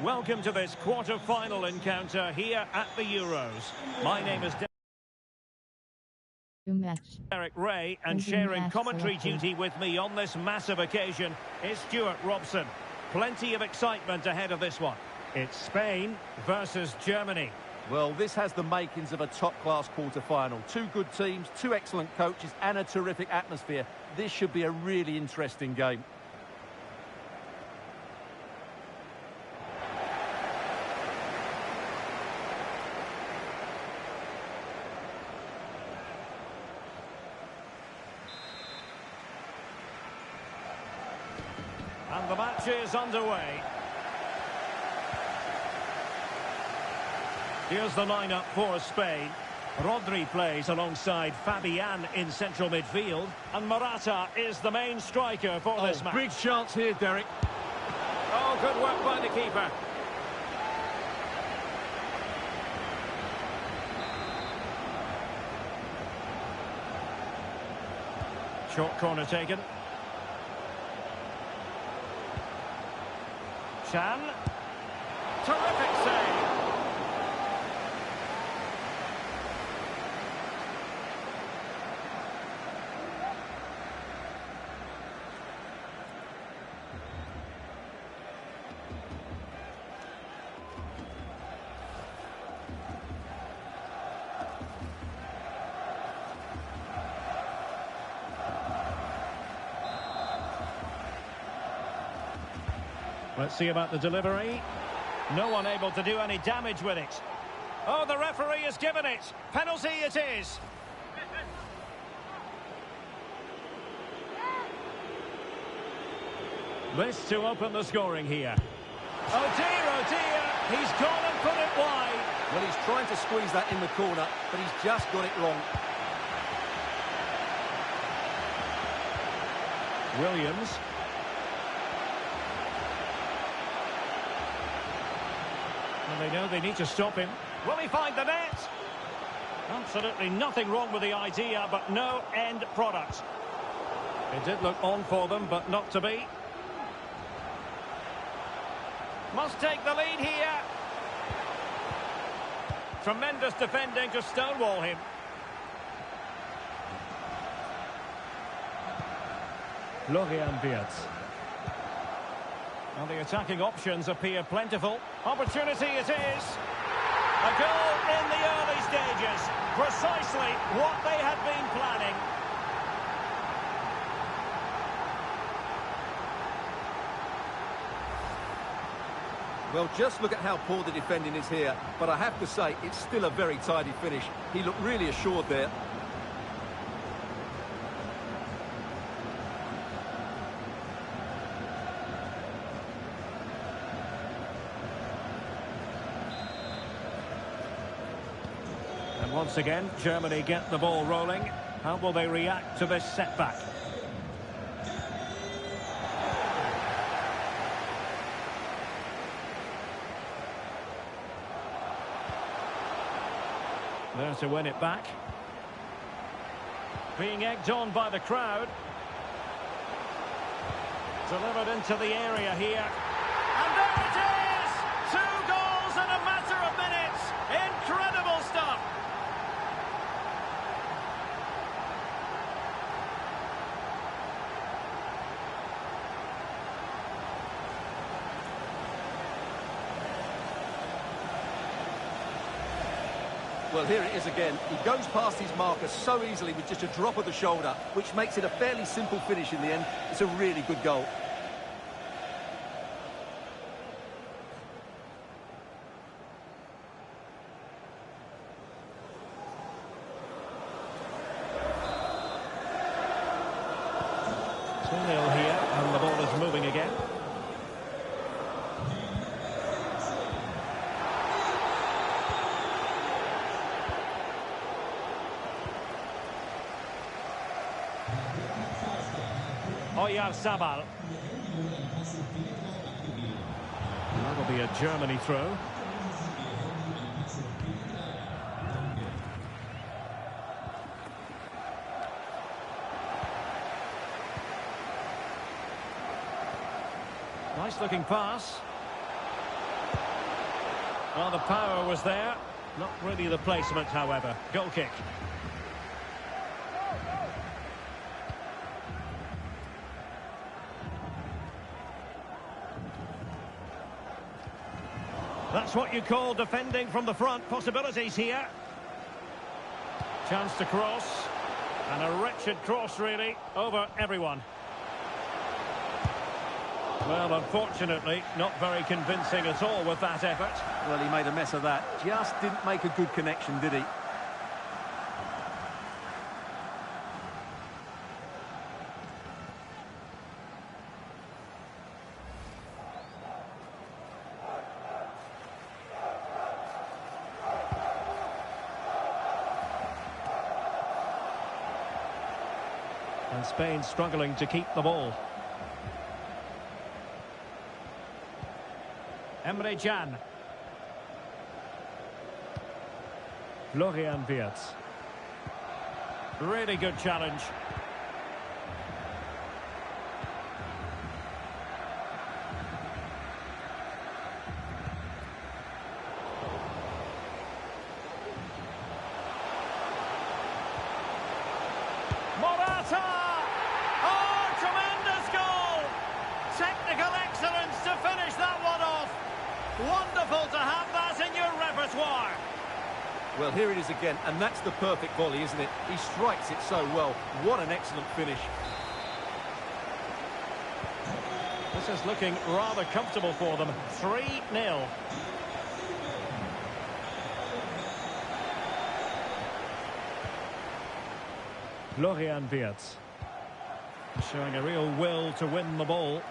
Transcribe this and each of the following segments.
Welcome to this quarter-final encounter here at the Euros. My name is Derek Ray, and sharing commentary duty with me on this massive occasion is Stuart Robson. Plenty of excitement ahead of this one. It's Spain versus Germany. Well, this has the makings of a top-class quarter-final. Two good teams, two excellent coaches, and a terrific atmosphere. This should be a really interesting game. And the match is underway. Here's the lineup for Spain. Rodri plays alongside Fabian in central midfield. And Morata is the main striker for this match. Big chance here, Derek. Oh, good work by the keeper. Short corner taken. Chan. Terrific save. Let's see about the delivery. No one able to do any damage with it. Oh, the referee has given it. Penalty it is. This to open the scoring here. Oh dear, he's gone and put it wide. Well, he's trying to squeeze that in the corner, but he's just got it wrong. Williams. And they know they need to stop him. Will he find the net? Absolutely nothing wrong with the idea, but no end product. It did look on for them, but not to be. Must take the lead here. Tremendous defending to stonewall him. Florian Wirtz. And the attacking options appear plentiful. Opportunity it is. A goal in the early stages. Precisely what they had been planning. Well, just look at how poor the defending is here. But I have to say, it's still a very tidy finish. He looked really assured there. And once again, Germany get the ball rolling. How will they react to this setback? There to win it back. Being egged on by the crowd. Delivered into the area here. And there it is! 2 goals in a matter of minutes. Incredible stuff. Well, here it is again. He goes past his marker so easily with just a drop of the shoulder, which makes it a fairly simple finish in the end. It's a really good goal. Two-nil here, and the ball is moving again. Oyarzabal. That'll be a Germany throw. Nice looking pass. Well, the power was there. Not really the placement, however. Goal kick. That's what you call defending from the front. Possibilities here. Chance to cross. And a wretched cross, really, over everyone. Well, unfortunately, not very convincing at all with that effort. Well, he made a mess of that. Just didn't make a good connection, did he? And Spain struggling to keep the ball. Emre Can. Florian Wirtz. Really good challenge. Morata! Oh, tremendous goal! Technical excellence to finish that one off. Wonderful to have that in your repertoire. Well, here it is again, and that's the perfect volley, isn't it? He strikes it so well. What an excellent finish. This is looking rather comfortable for them. 3-0. Florian Wirtz. Showing a real will to win the ball.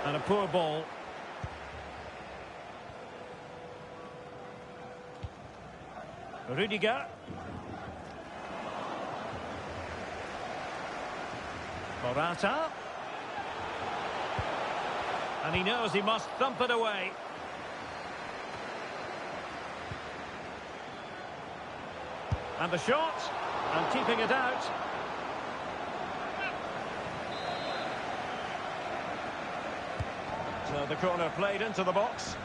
And a poor ball. Rudiger. Morata. And he knows he must thump it away. And the shot. And keeping it out. So the corner played into the box.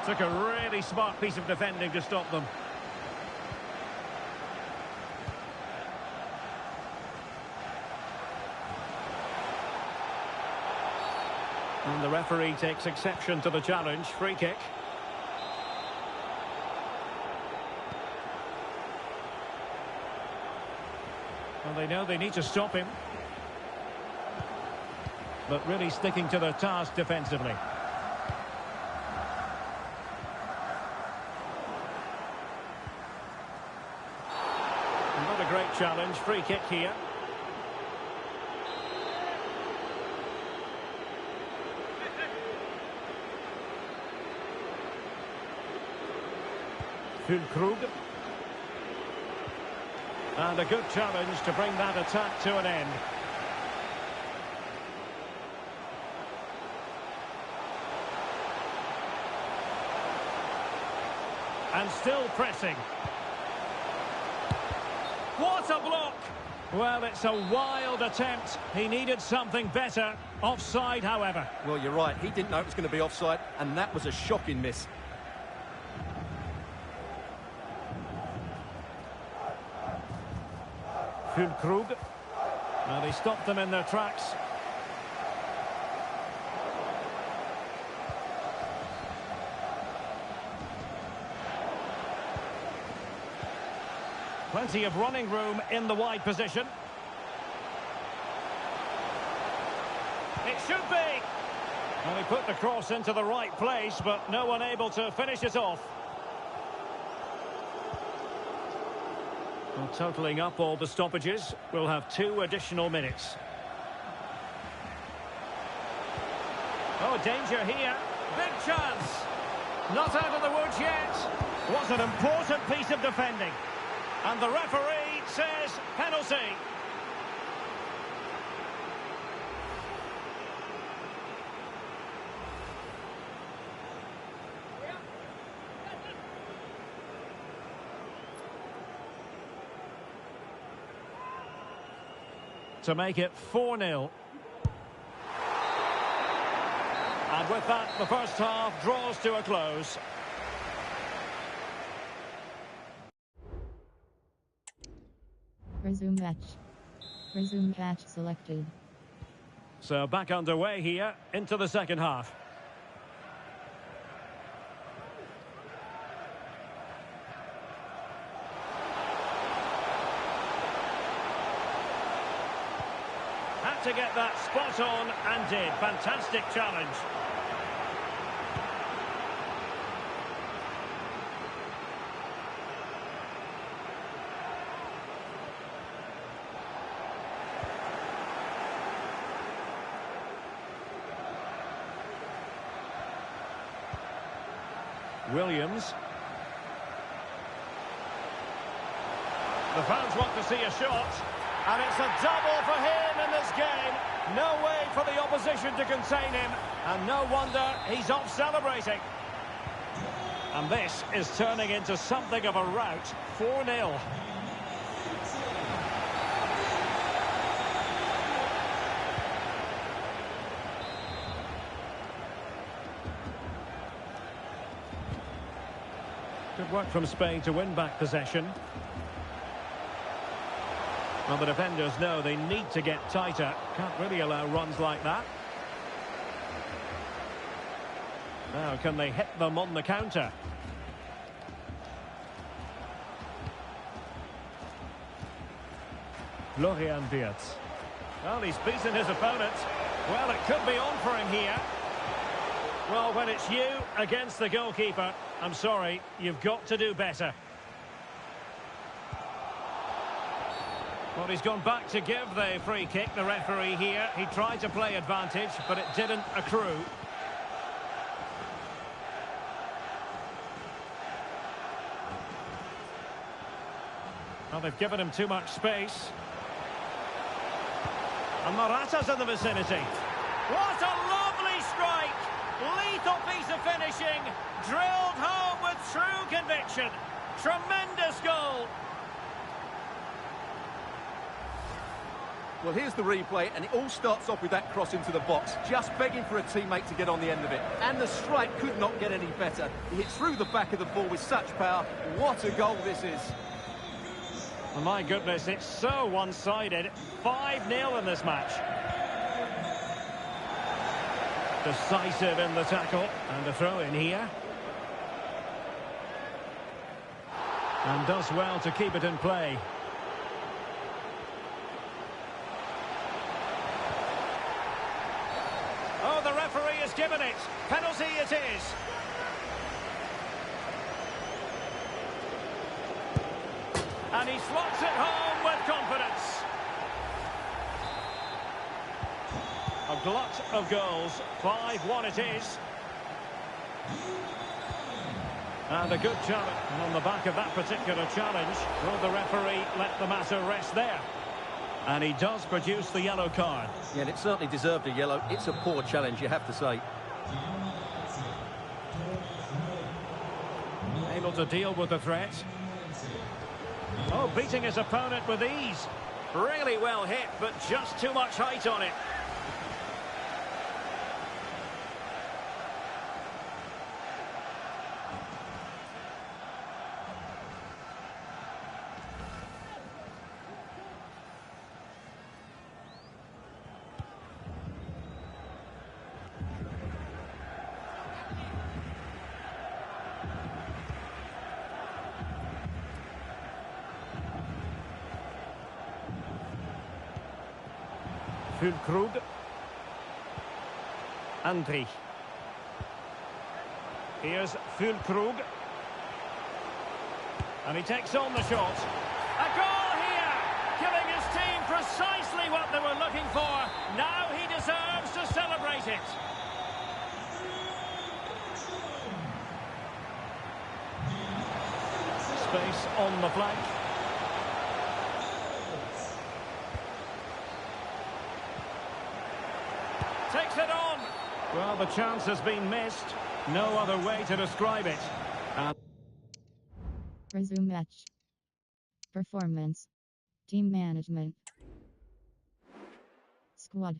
Took a really smart piece of defending to stop them. And the referee takes exception to the challenge. Free kick. Well, they know they need to stop him. But really sticking to their task defensively. Not a great challenge. Free kick here. Füllkrug. And a good challenge to bring that attack to an end. And still pressing. What a block! Well, it's a wild attempt. He needed something better. Offside, however. Well, you're right. He didn't know it was going to be offside, and that was a shocking miss. Füllkrug. Well, he stopped them in their tracks. Plenty of running room in the wide position. It should be. Well, he put the cross into the right place, but no one able to finish it off. Well, totalling up all the stoppages, we'll have 2 additional minutes. Oh, danger here. Big chance. Not out of the woods yet. Was an important piece of defending. And the referee says penalty. to make it 4-0. And with that, the first half draws to a close. Resume match. Resume match selected. So back underway here into the second half. Had to get that spot on and did. Fantastic challenge. Williams. The fans want to see a shot, and it's a double for him in this game. No way for the opposition to contain him, and no wonder he's off celebrating. And this is turning into something of a rout. 4-0. Good work from Spain to win back possession. Well, the defenders know they need to get tighter. Can't really allow runs like that. Now, can they hit them on the counter? Florian Wirtz. Well, he's beaten his opponent. Well, it could be on for him here. Well, when it's you against the goalkeeper, I'm sorry, you've got to do better. Well, he's gone back to give the free kick, the referee here. He tried to play advantage, but it didn't accrue. Well, they've given him too much space. And Morata's in the vicinity. What a lovely strike! Lethal piece of finishing, drilled home with true conviction. Tremendous goal. Well, here's the replay, and it all starts off with that cross into the box, just begging for a teammate to get on the end of it. And the strike could not get any better. He hit through the back of the ball with such power. What a goal this is. Oh, my goodness, it's so one-sided. 5-0 in this match. Decisive in the tackle, and a throw in here. And does well to keep it in play. Oh, the referee has given it. Penalty it is. And he slots it home with confidence. A glut of goals. 5-1 it is. And a good challenge. And on the back of that particular challenge, will the referee let the matter rest there? And he does produce the yellow card. Yeah, and it certainly deserved a yellow. It's a poor challenge, you have to say. Able to deal with the threat. Oh, beating his opponent with ease. Really well hit, but just too much height on it. Füllkrug. Andri. Here's Füllkrug. And he takes on the shot. A goal here! Giving his team precisely what they were looking for. Now he deserves to celebrate it. Space on the flank. Takes it on. Well, the chance has been missed. No other way to describe it. Resume match. Performance. Team management. Squad.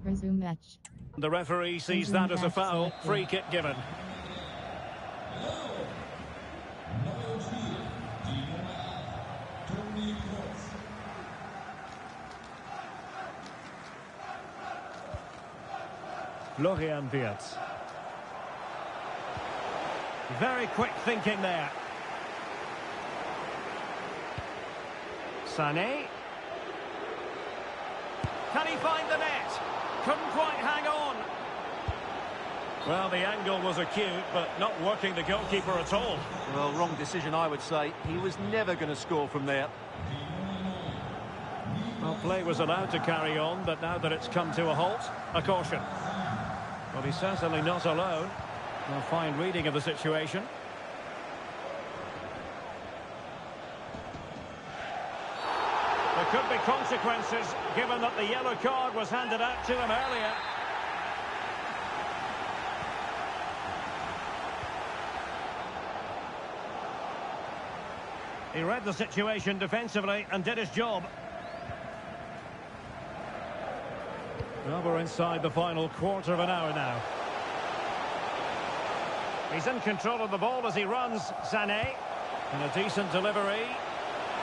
Resume match. The referee sees Resume that as a match foul. selected. Free kick given. Florian Wirtz. Very quick thinking there. Sané. Can he find the net? Couldn't quite hang on. Well, the angle was acute, but not working the goalkeeper at all. Well, wrong decision, I would say. He was never going to score from there. Well, play was allowed to carry on, but now that it's come to a halt, a caution. Well, he's certainly not alone. A fine reading of the situation. There could be consequences, given that the yellow card was handed out to him earlier. He read the situation defensively and did his job. Well, we're inside the final quarter of an hour now. He's in control of the ball as he runs, Sané. And a decent delivery.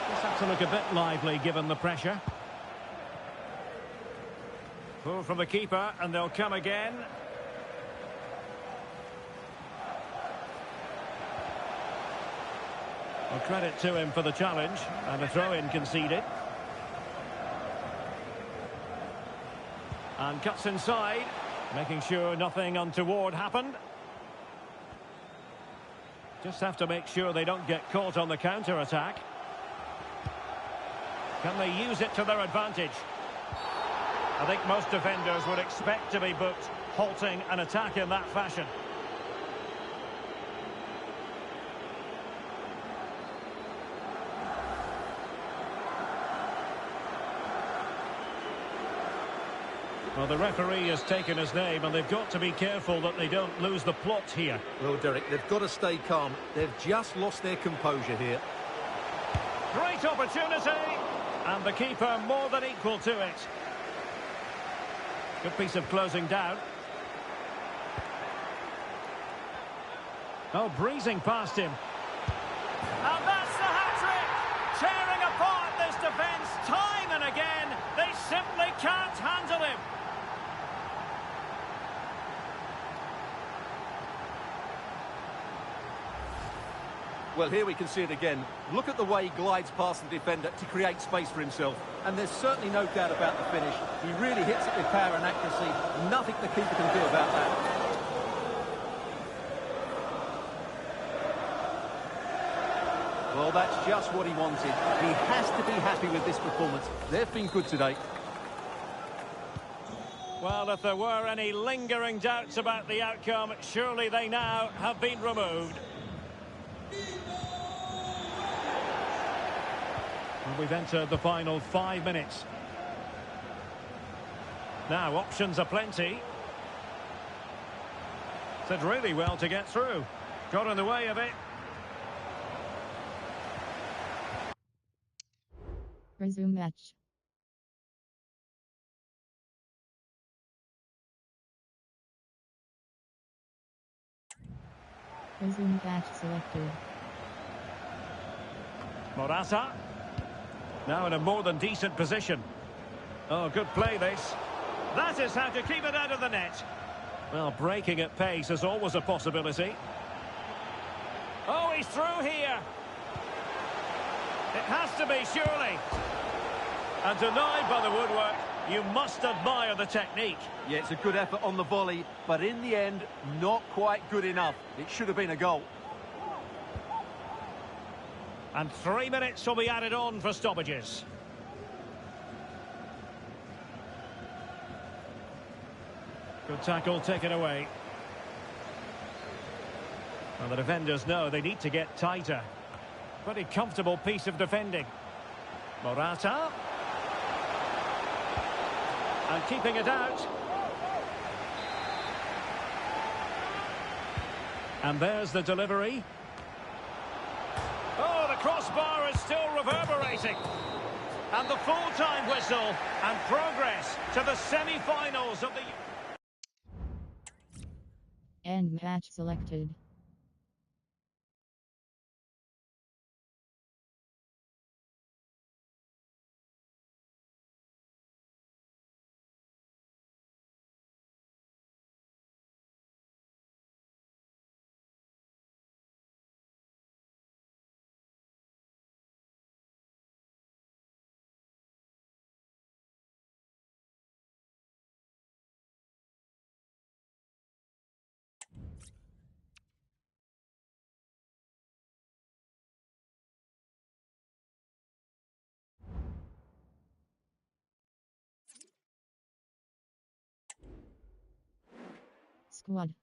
Just have to look a bit lively given the pressure. Pull from the keeper and they'll come again. Well, credit to him for the challenge and a throw-in conceded. And cuts inside, making sure nothing untoward happened. Just have to make sure they don't get caught on the counter-attack. Can they use it to their advantage? I think most defenders would expect to be booked, halting an attack in that fashion. Well, the referee has taken his name, and they've got to be careful that they don't lose the plot here. Well, Derek, they've got to stay calm. They've just lost their composure here. Great opportunity, and the keeper more than equal to it. Good piece of closing down. Oh, breezing past him. And that's the hat-trick! Tearing apart this defence time and again. They simply can't handle him. Well, here we can see it again. Look at the way he glides past the defender to create space for himself. And there's certainly no doubt about the finish. He really hits it with power and accuracy. Nothing the keeper can do about that. Well, that's just what he wanted. He has to be happy with this performance. They've been good today. Well, if there were any lingering doubts about the outcome, surely they now have been removed. And we've entered the final 5 minutes. Now, options are plenty. Did really well to get through. Got in the way of it. Resume match. Resume match selected. Morata. Now in a more than decent position. Oh, good play this. That is how to keep it out of the net. Well, breaking at pace is always a possibility. Oh, he's through here. It has to be, surely. And denied by the woodwork. You must admire the technique. Yeah, it's a good effort on the volley, but in the end, not quite good enough. It should have been a goal. And 3 minutes will be added on for stoppages. Good tackle taken away. Well, the defenders know they need to get tighter. Pretty comfortable piece of defending. Morata. And keeping it out. And there's the delivery. Oh, the crossbar is still reverberating. And the full-time whistle and progress to the semi-finals of the... End match selected. Squad.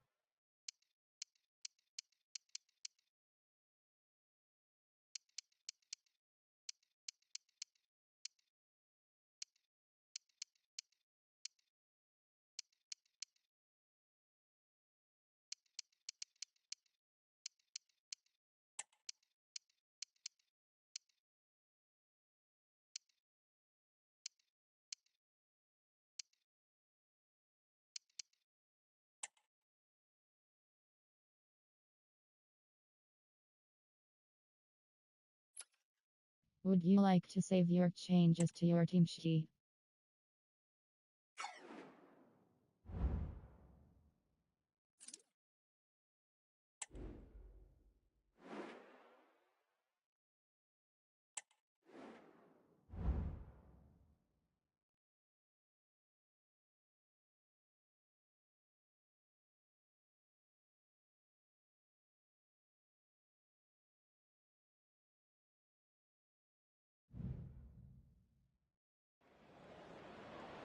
Would you like to save your changes to your team sheet?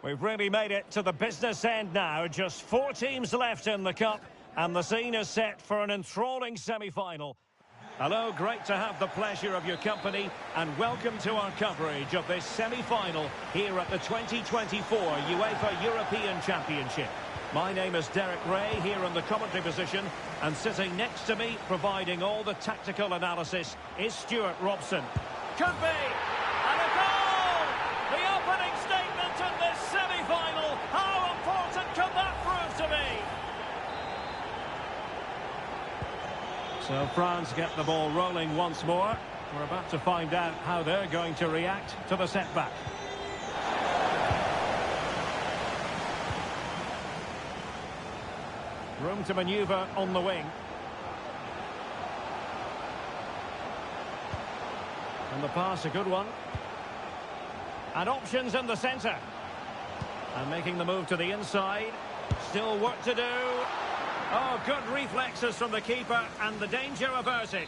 We've really made it to the business end now. Just 4 teams left in the Cup, and the scene is set for an enthralling semi-final. Hello, great to have the pleasure of your company, and welcome to our coverage of this semi-final here at the 2024 UEFA European Championship. My name is Derek Ray, here in the commentary position, and sitting next to me, providing all the tactical analysis, is Stuart Robson. Could be! And a goal! The opening statement in this semi-final. How important could that prove to be? So France get the ball rolling once more. We're about to find out how they're going to react to the setback. Room to manoeuvre on the wing. And the pass, a good one. And options in the centre. And making the move to the inside. Still work to do. Oh, good reflexes from the keeper, and the danger averted.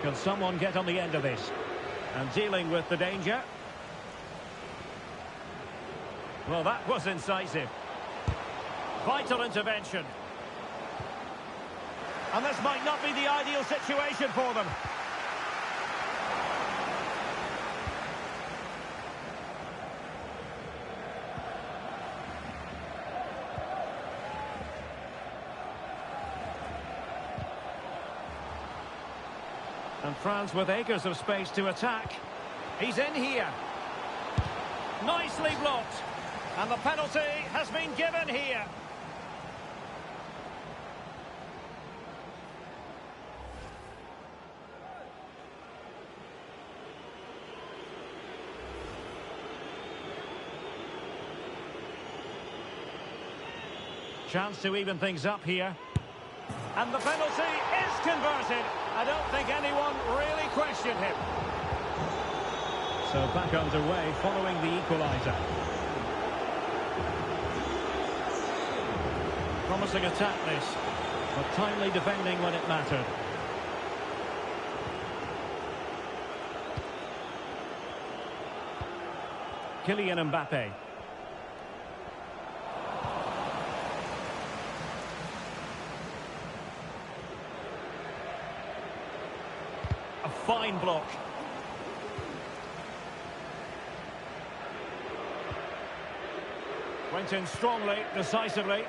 Can someone get on the end of this? And dealing with the danger. Well, that was incisive. Vital intervention. And this might not be the ideal situation for them. And France with acres of space to attack. He's in here. Nicely blocked. And the penalty has been given here. Chance to even things up here. And the penalty is converted. I don't think anyone really questioned him. So back underway following the equaliser. Promising attack this, but timely defending when it mattered. Kylian Mbappe. A fine block. Went in strongly, decisively.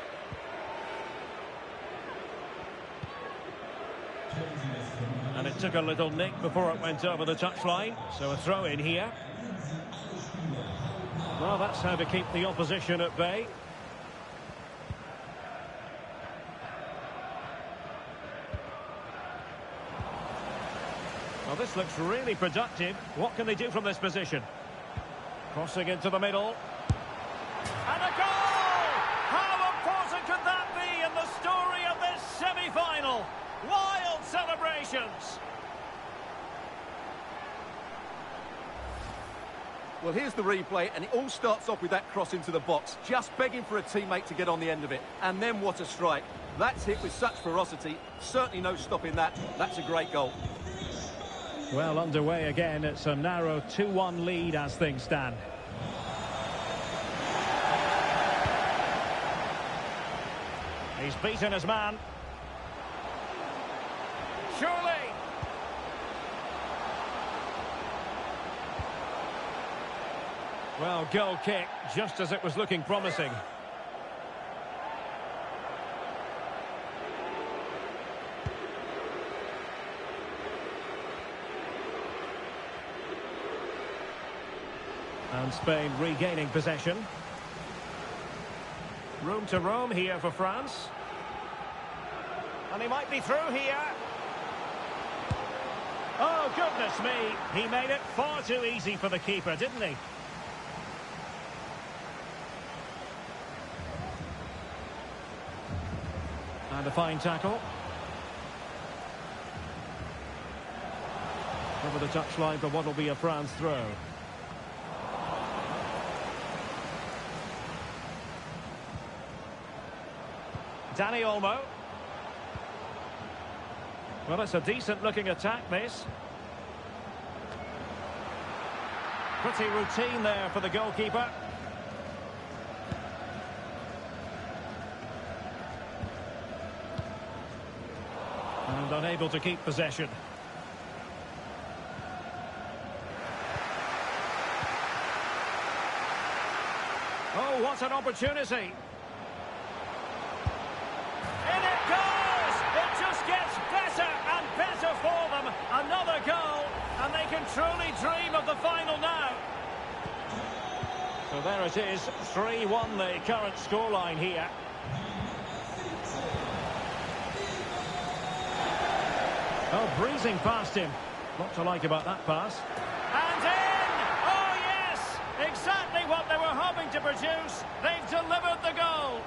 And it took a little nick before it went over the touchline. So a throw in here. Well, that's how to keep the opposition at bay. Well, this looks really productive. What can they do from this position? Crossing into the middle. And a goal! How important could that be in the story of this semi-final? Wild celebrations! Well, here's the replay, and it all starts off with that cross into the box, just begging for a teammate to get on the end of it. And then what a strike. That's hit with such ferocity. Certainly no stopping that. That's a great goal. Well, underway again. It's a narrow 2-1 lead as things stand. He's beaten his man. Surely. Well, goal kick, just as it was looking promising. And Spain regaining possession. Room to roam here for France. And he might be through here. Oh, goodness me. He made it far too easy for the keeper, didn't he? And a fine tackle. Over the touchline for what will be a France throw. Danny Olmo. Well, it's a decent-looking attack, this. Pretty routine there for the goalkeeper. And unable to keep possession. Oh, what an opportunity. In it goes! It just gets better and better for them. Another goal, and they can truly dream of the final now. So there it is, 3-1 the current scoreline here. Oh, breezing past him. Lot to like about that pass. And in! Oh, yes! Exactly what they were hoping to produce. They've delivered the goal.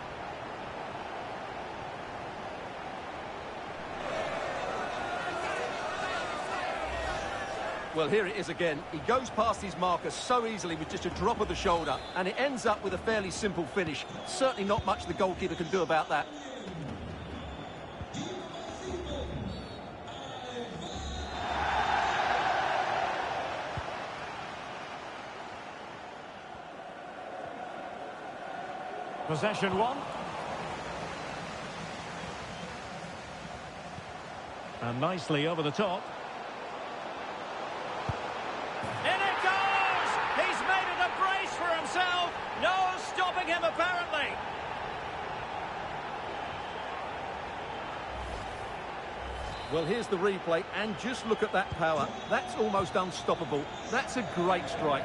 Well, here it is again. He goes past his marker so easily with just a drop of the shoulder, and it ends up with a fairly simple finish. Certainly not much the goalkeeper can do about that. Possession one. And nicely over the top. In it goes! He's made it a brace for himself. No stopping him, apparently. Well, here's the replay, and just look at that power. That's almost unstoppable. That's a great strike.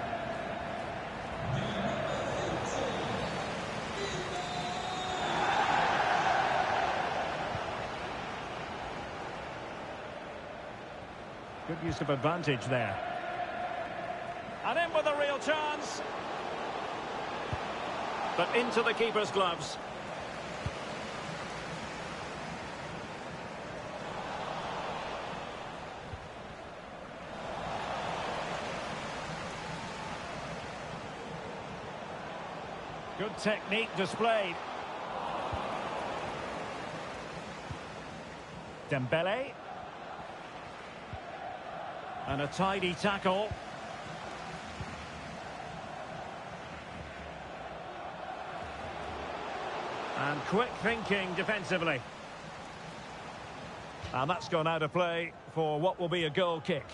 Good use of advantage there. And in with a real chance. But into the keeper's gloves. Good technique displayed. Dembele. And a tidy tackle. And quick thinking defensively. And that's gone out of play for what will be a goal kick.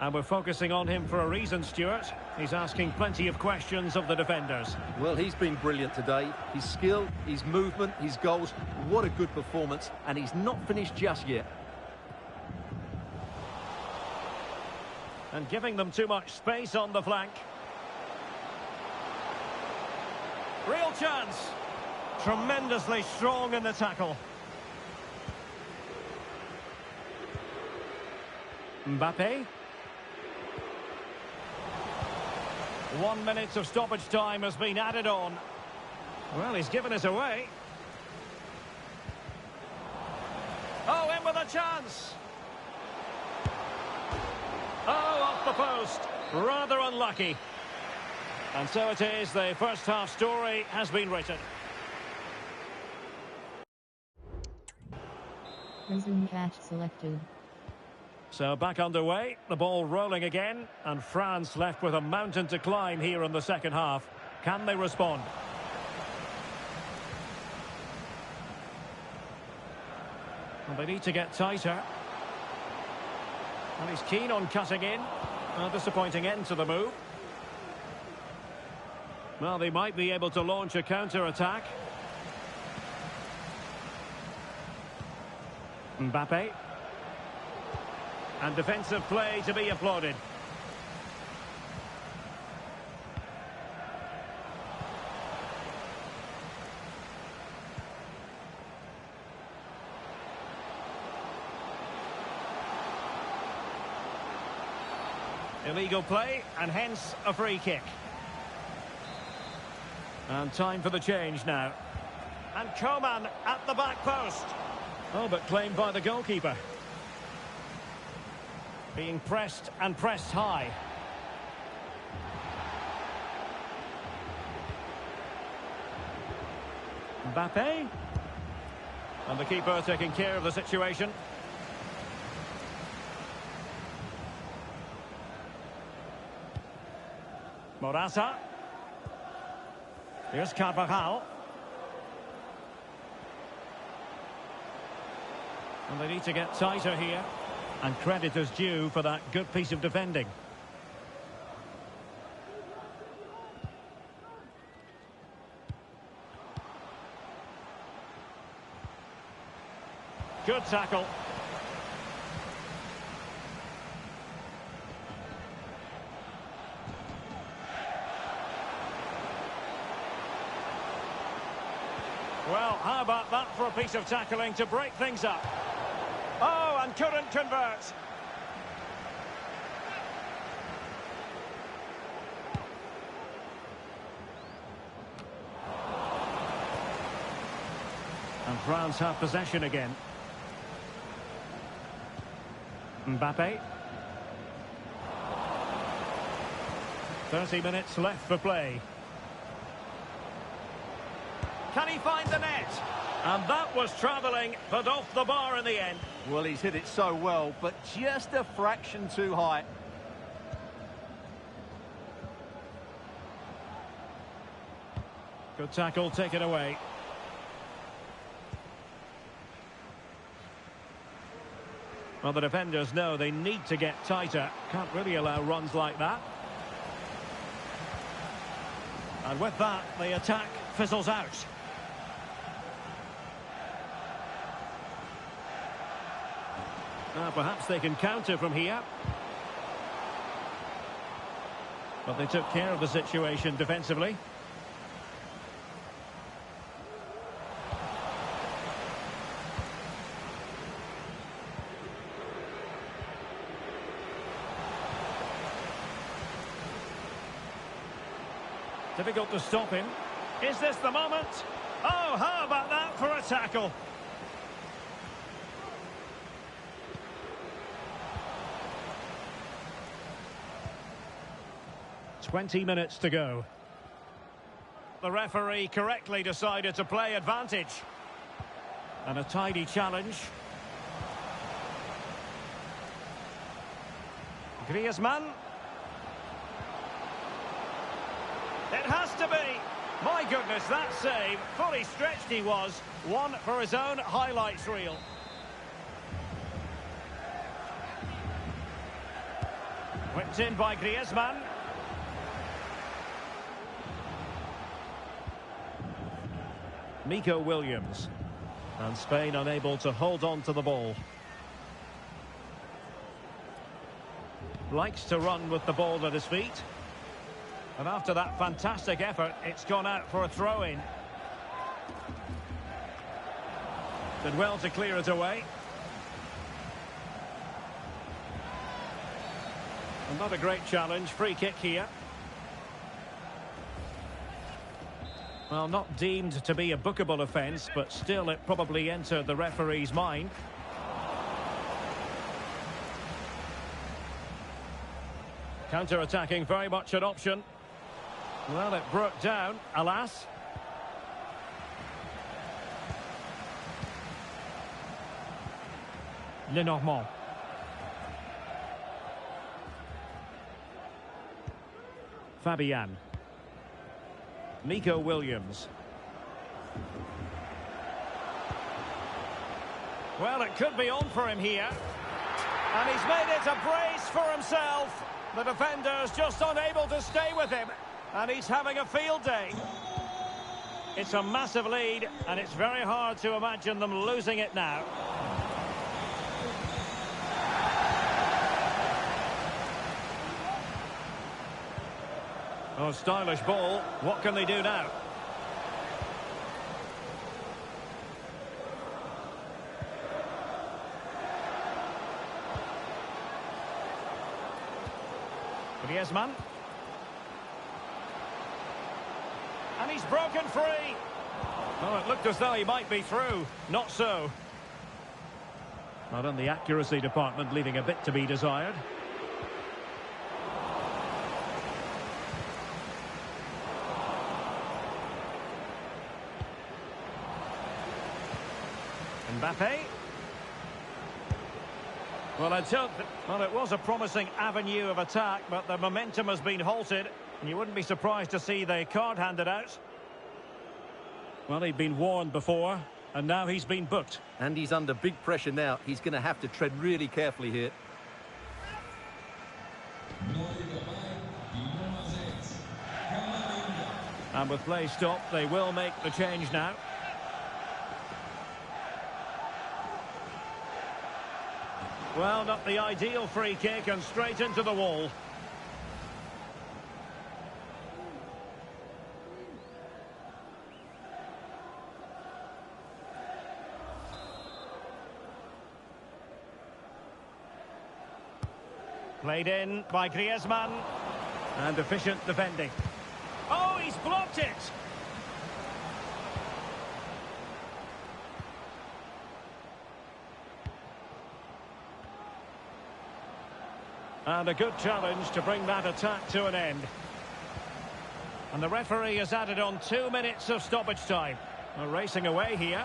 And we're focusing on him for a reason, Stuart. He's asking plenty of questions of the defenders. Well, he's been brilliant today. His skill, his movement, his goals. What a good performance. And he's not finished just yet. And giving them too much space on the flank. Real chance. Tremendously strong in the tackle. Mbappe. 1 minute of stoppage time has been added on. Well, he's given us away. Oh, in with a chance. Oh, off the post. Rather unlucky. And so it is, the first half story has been written. Resume catch selected. So back underway, the ball rolling again, and France left with a mountain to climb here in the second half. Can they respond? Well, they need to get tighter. And he's keen on cutting in. A disappointing end to the move. Well, they might be able to launch a counter-attack. Mbappe. And defensive play to be applauded. Illegal play, and hence a free kick. And time for the change now. And Coman at the back post. Oh, but claimed by the goalkeeper. Being pressed and pressed high. Mbappe. And the keeper taking care of the situation. Morata. Here's Carvajal. And they need to get tighter here. And credit is due for that good piece of defending. Good tackle. Well, how about that for a piece of tackling to break things up? Oh, and couldn't convert. And France have possession again. Mbappe. 30 minutes left for play. Can he find the net? And that was travelling, but off the bar in the end. Well, he's hit it so well, but just a fraction too high. Good tackle, taken away. Well, the defenders know they need to get tighter. Can't really allow runs like that. And with that, the attack fizzles out. Perhaps they can counter from here. But they took care of the situation defensively. Difficult to stop him. Is this the moment? Oh, how about that for a tackle? "20 minutes to go." The referee correctly decided to play advantage. And a tidy challenge. Griezmann. It has to be. My goodness, that save, fully stretched he was. One for his own highlights reel. Whipped in by Griezmann. Nico Williams. And Spain unable to hold on to the ball. Likes to run with the ball at his feet. And after that fantastic effort, it's gone out for a throw-in. Did well to clear it away. And not a great challenge. Free kick here. Well, not deemed to be a bookable offence, but still it probably entered the referee's mind. Counter-attacking, very much an option. Well, it broke down, alas. Lenormand. Fabian. Nico Williams. Well, it could be on for him here. And he's made it a brace for himself. The defender's just unable to stay with him. And he's having a field day. It's a massive lead, and it's very hard to imagine them losing it now. Oh, stylish ball. What can they do now? Griezmann. And he's broken free. Oh, it looked as though he might be through. Not so. Not in the accuracy department, leaving a bit to be desired. Mbappe. Well, it was a promising avenue of attack, but the momentum has been halted. And you wouldn't be surprised to see the card handed out. Well, he'd been warned before, and now he's been booked. And he's under big pressure now. He's going to have to tread really carefully here. And with play stopped, they will make the change now. Well, not the ideal free kick, and straight into the wall. Played in by Griezmann. And efficient defending. Oh, he's blocked it! And a good challenge to bring that attack to an end. And the referee has added on 2 minutes of stoppage time. We're racing away here.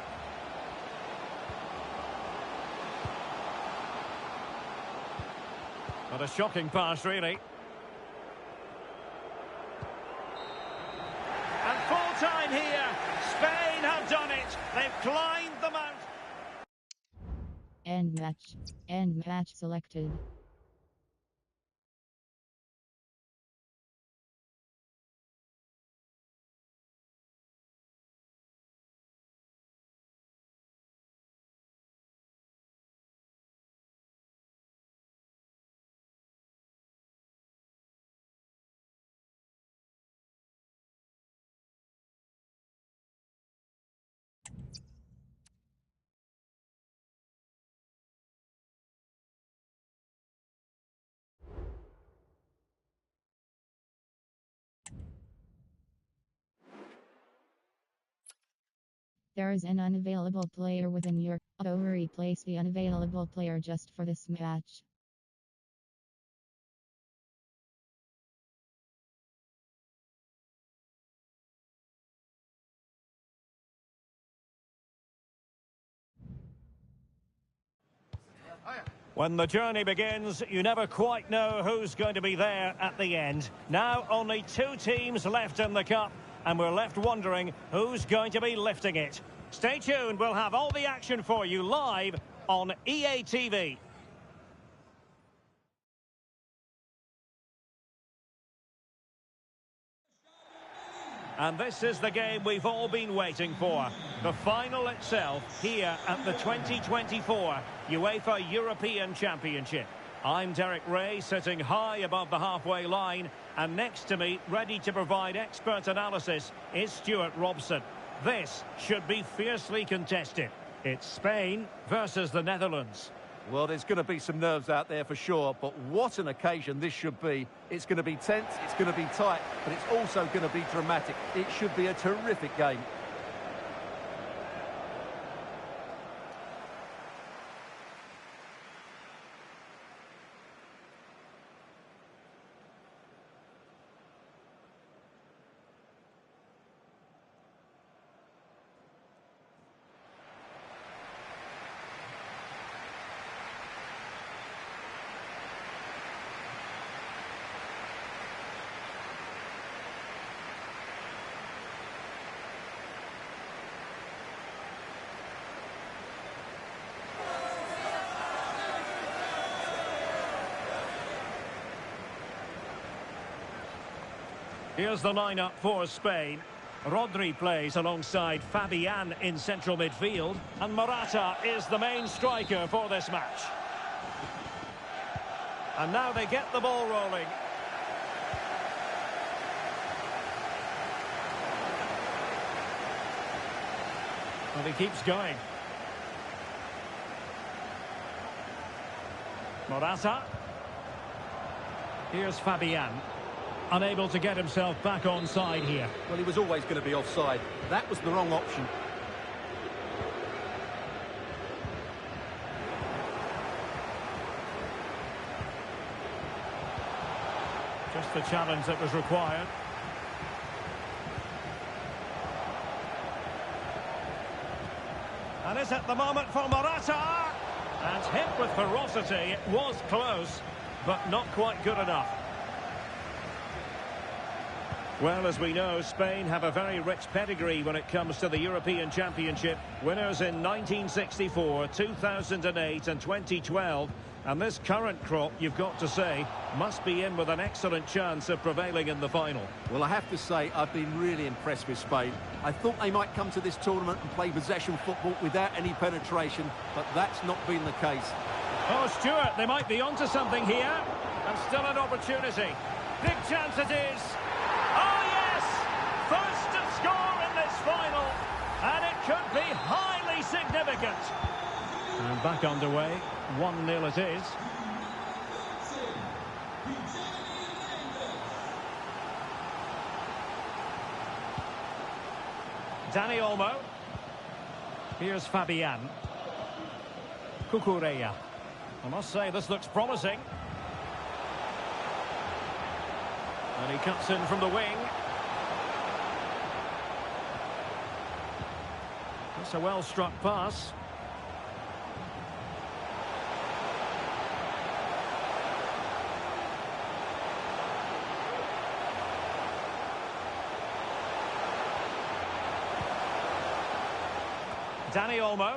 Not a shocking pass, really. And full time here. Spain have done it. They've climbed the mount. End match. End match selected. There is an unavailable player within your auto. Replace the unavailable player just for this match. When the journey begins, you never quite know who's going to be there at the end. Now only 2 teams left in the cup, and we're left wondering who's going to be lifting it. Stay tuned, we'll have all the action for you live on EA TV. And this is the game we've all been waiting for. The final itself here at the 2024 UEFA European Championship. I'm Derek Ray, sitting high above the halfway line, and next to me, ready to provide expert analysis, is Stuart Robson. This should be fiercely contested. It's Spain versus the Netherlands. Well, there's going to be some nerves out there for sure, but what an occasion this should be. It's going to be tense, it's going to be tight, but it's also going to be dramatic. It should be a terrific game. Here's the lineup for Spain. Rodri plays alongside Fabian in central midfield, and Morata is the main striker for this match. And now they get the ball rolling. And he keeps going. Morata. Here's Fabian. Unable to get himself back onside here. Well, he was always going to be offside. That was the wrong option. Just the challenge that was required. And it's at the moment for Morata. And hit with ferocity. It was close, but not quite good enough. Well, as we know, Spain have a very rich pedigree when it comes to the European Championship. Winners in 1964, 2008 and 2012. And this current crop, you've got to say, must be in with an excellent chance of prevailing in the final. Well, I have to say, I've been really impressed with Spain. I thought they might come to this tournament and play possession football without any penetration, but that's not been the case. Oh, Stuart, they might be onto something here. And still an opportunity. Big chance it is. Oh, yes! First to score in this final. And it could be highly significant. And back underway. 1-0 it is. Dani Olmo. Here's Fabian. Cucurella. I must say, this looks promising. And he cuts in from the wing. That's a well-struck pass. Dani Olmo.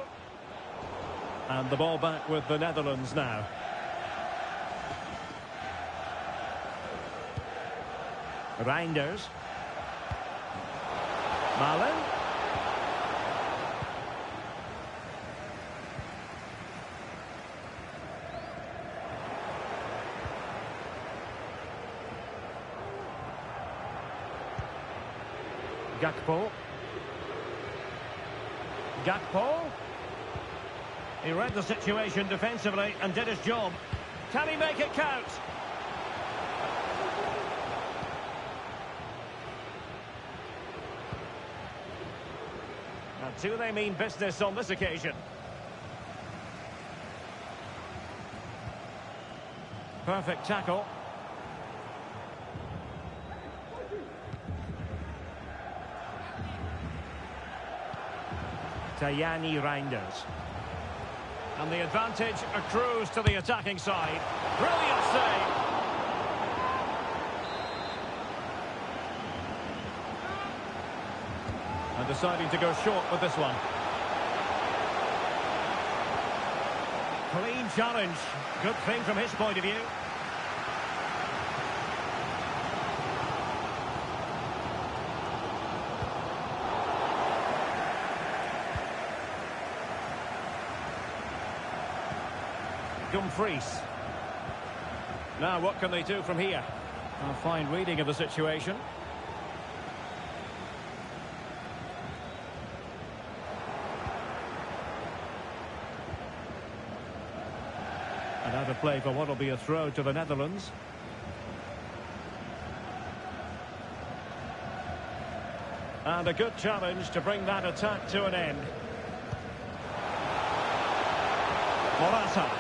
And the ball back with the Netherlands now. Reinders. Malen. Gakpo. Gakpo. He read the situation defensively and did his job. Can he make it count? And do they mean business on this occasion? Perfect tackle. Tajani Reinders. And the advantage accrues to the attacking side. Brilliant save. And deciding to go short with this one. Clean challenge. Good thing from his point of view. Dumfries. Now what can they do from here? A fine reading of the situation. And out of play for what will be a throw to the Netherlands. And a good challenge to bring that attack to an end. Morata.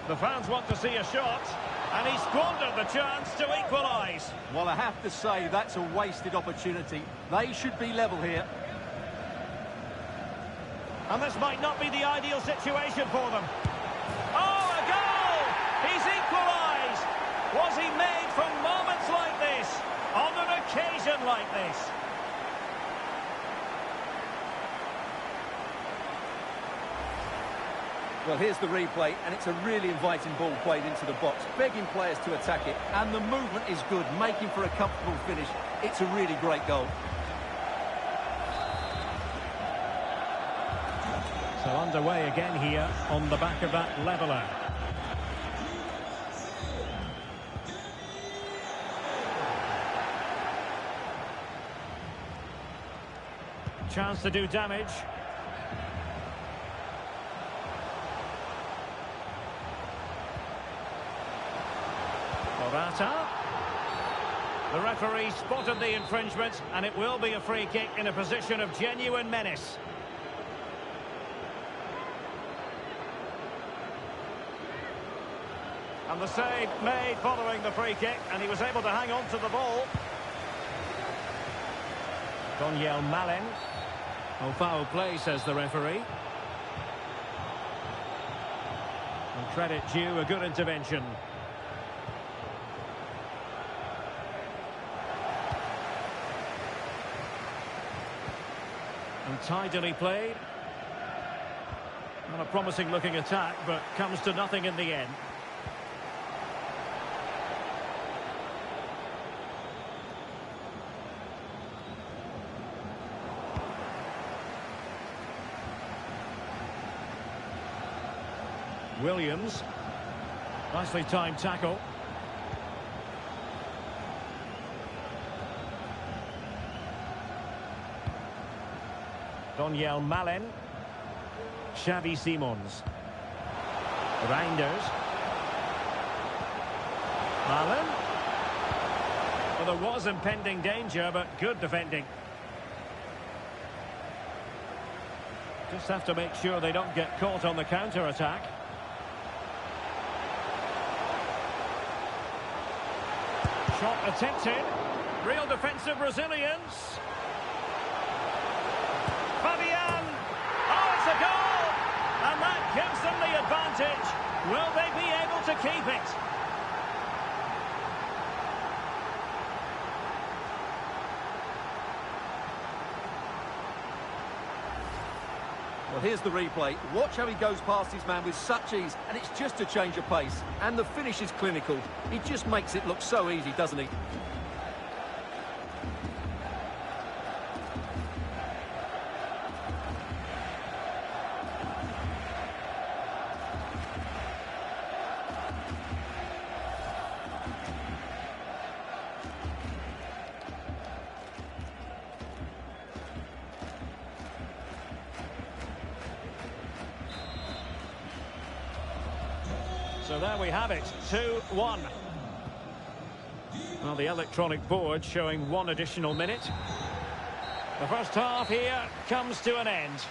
The fans want to see a shot, and he squandered the chance to equalise. Well, I have to say that's a wasted opportunity. They should be level here. And this might not be the ideal situation for them. Oh, a goal! He's equalised! Was he made from moments like this? On an occasion like this? Well, here's the replay, and it's a really inviting ball played into the box, begging players to attack it, and the movement is good, making for a comfortable finish. It's a really great goal. So underway again here on the back of that leveller. Chance to do damage. Morata. The referee spotted the infringement, and it will be a free kick in a position of genuine menace. And the save made following the free kick, and he was able to hang on to the ball. Donyell Malen. Oh, foul play, says the referee. And credit due, a good intervention. And tidily played. Not a promising looking attack, but comes to nothing in the end. Williams. Nicely timed tackle. Donyell Malen. Xavi Simons. Reinders. Malen. Well, there was impending danger, but good defending. Just have to make sure they don't get caught on the counter-attack. Shot attempted. Real defensive resilience. Fabian. Oh, it's a goal! And that gives them the advantage. Will they be able to keep it? Well, here's the replay. Watch how he goes past his man with such ease, and it's just a change of pace. And the finish is clinical. He just makes it look so easy, doesn't he? So there we have it, 2-1. Well, the electronic board showing one additional minute. The first half here comes to an end.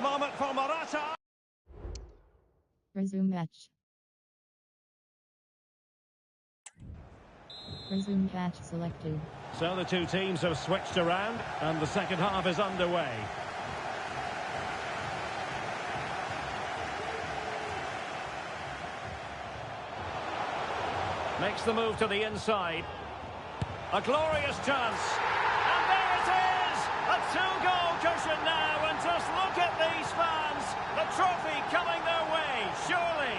moment for Morata. Resume match. Resume match selected. So the two teams have switched around and the second half is underway. Makes the move to the inside. A glorious chance. And there it is! A two-goal cushion now, and just look at these fans. The trophy coming their way, surely.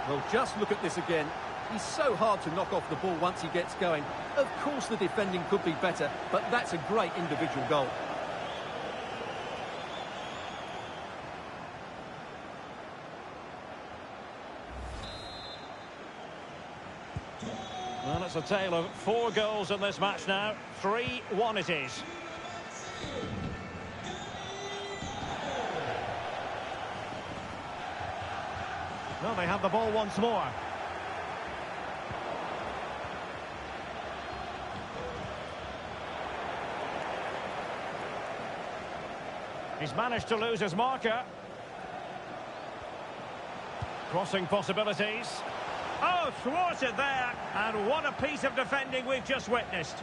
Well, just look at this again. He's so hard to knock off the ball once he gets going. Of course the defending could be better, but that's a great individual goal. Well, it's a tale of 4 goals in this match now. 3-1 it is. Well, they have the ball once more. He's managed to lose his marker. Crossing possibilities. Oh, thwarted there. And what a piece of defending we've just witnessed.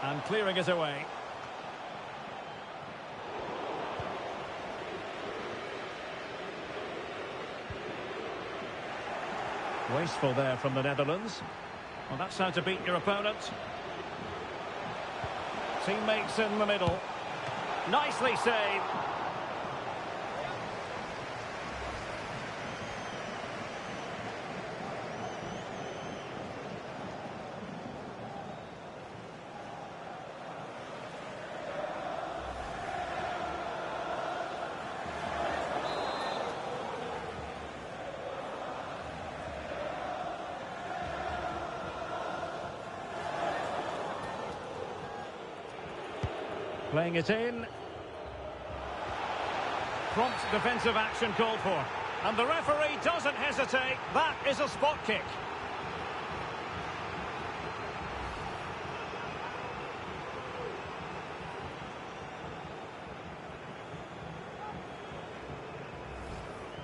And clearing it away. Wasteful there from the Netherlands. Well, that's how to beat your opponent. Teammates in the middle. Nicely saved. Playing it in. Prompt defensive action called for. And the referee doesn't hesitate. That is a spot kick.